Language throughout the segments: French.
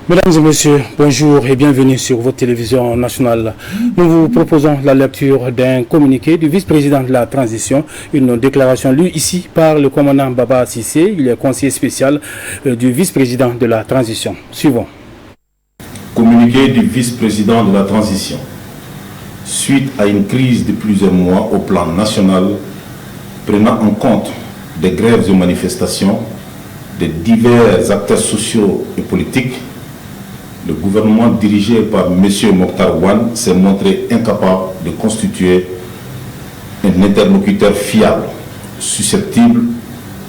Mesdames et messieurs, bonjour et bienvenue sur votre télévision nationale. Nous vous proposons la lecture d'un communiqué du vice-président de la transition, une déclaration lue ici par le commandant Baba Cissé, il est conseiller spécial du vice-président de la transition. Suivons. Communiqué du vice-président de la transition. Suite à une crise de plusieurs mois au plan national, prenant en compte des grèves et manifestations de divers acteurs sociaux et politiques, le gouvernement dirigé par M. Mokhtar Ouane s'est montré incapable de constituer un interlocuteur fiable, susceptible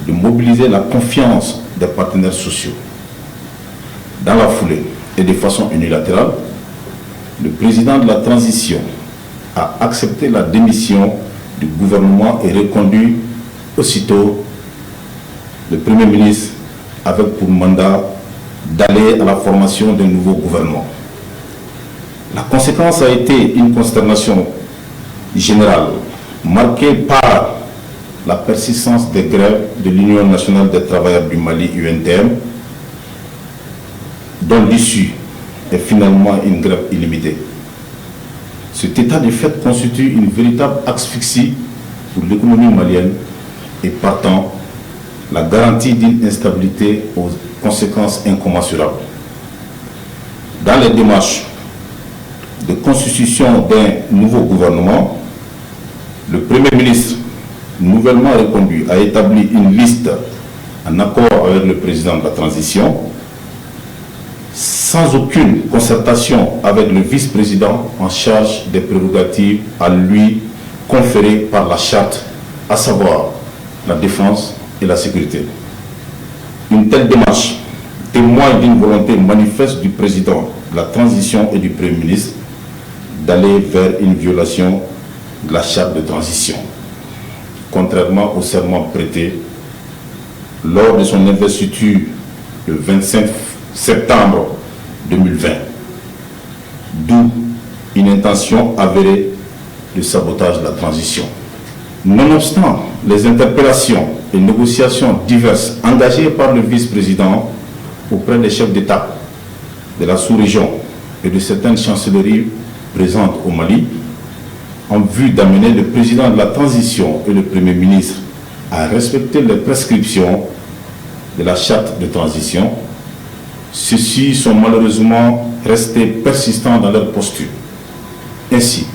de mobiliser la confiance des partenaires sociaux. Dans la foulée et de façon unilatérale, le président de la transition a accepté la démission du gouvernement et reconduit aussitôt le Premier ministre avec pour mandat d'aller à la formation d'un nouveau gouvernement. La conséquence a été une consternation générale marquée par la persistance des grèves de l'Union nationale des travailleurs du Mali, UNTM, dont l'issue est finalement une grève illimitée. Cet état de fait constitue une véritable asphyxie pour l'économie malienne et partant la garantie d'une instabilité aux conséquences incommensurables. Dans les démarches de constitution d'un nouveau gouvernement, le Premier ministre, nouvellement reconduit, a établi une liste en accord avec le président de la transition, sans aucune concertation avec le vice-président en charge des prérogatives à lui conférées par la charte, à savoir la défense et la sécurité. Une telle démarche témoigne d'une volonté manifeste du président de la transition et du Premier ministre d'aller vers une violation de la charte de transition, contrairement au serment prêté lors de son investiture le 25 septembre 2020, d'où une intention avérée de sabotage de la transition. Nonobstant les interpellations et négociations diverses engagées par le vice-président auprès des chefs d'État de la sous-région et de certaines chancelleries présentes au Mali, en vue d'amener le président de la transition et le Premier ministre à respecter les prescriptions de la charte de transition, ceux-ci sont malheureusement restés persistants dans leur posture. Ainsi,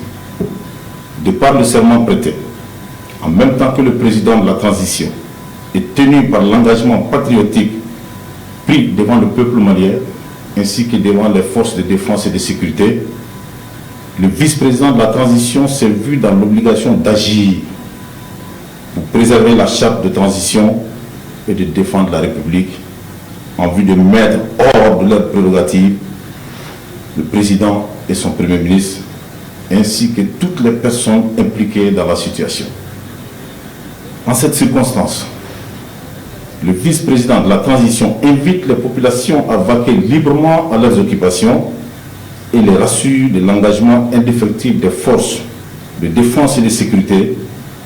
de par le serment prêté, en même temps que le président de la transition est tenu par l'engagement patriotique pris devant le peuple malien ainsi que devant les forces de défense et de sécurité, le vice-président de la transition s'est vu dans l'obligation d'agir pour préserver la charte de transition et de défendre la République en vue de mettre hors de leurs prérogatives le président et son Premier ministre ainsi que toutes les personnes impliquées dans la situation. En cette circonstance, le vice-président de la transition invite les populations à vaquer librement à leurs occupations et les rassure de l'engagement indéfectible des forces de défense et de sécurité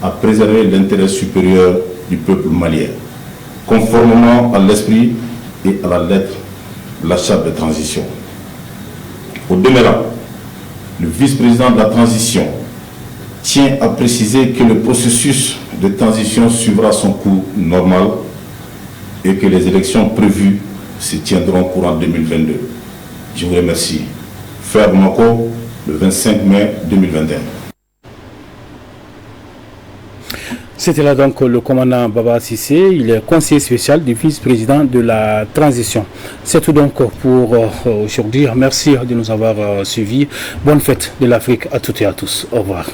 à préserver l'intérêt supérieur du peuple malien, conformément à l'esprit et à la lettre de la charte de transition. Au demeurant, le vice-président de la transition tient à préciser que le processus de transition suivra son cours normal et que les élections prévues se tiendront courant 2022. Je vous remercie. Frère Moko, le 25 mai 2021. C'était là donc le commandant Baba Cissé, il est conseiller spécial du vice-président de la transition. C'est tout donc pour aujourd'hui. Merci de nous avoir suivis. Bonne fête de l'Afrique à toutes et à tous. Au revoir.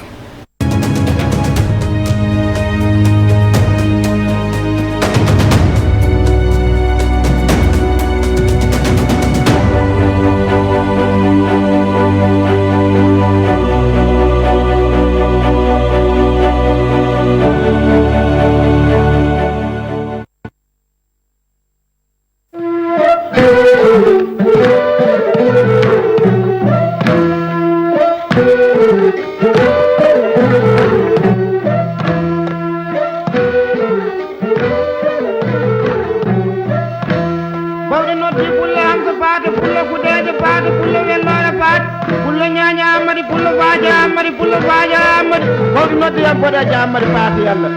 Bawde noddi bulla hanko faade fulla faja mari pulo faja mari ko noddi am boda jam mari faati yalla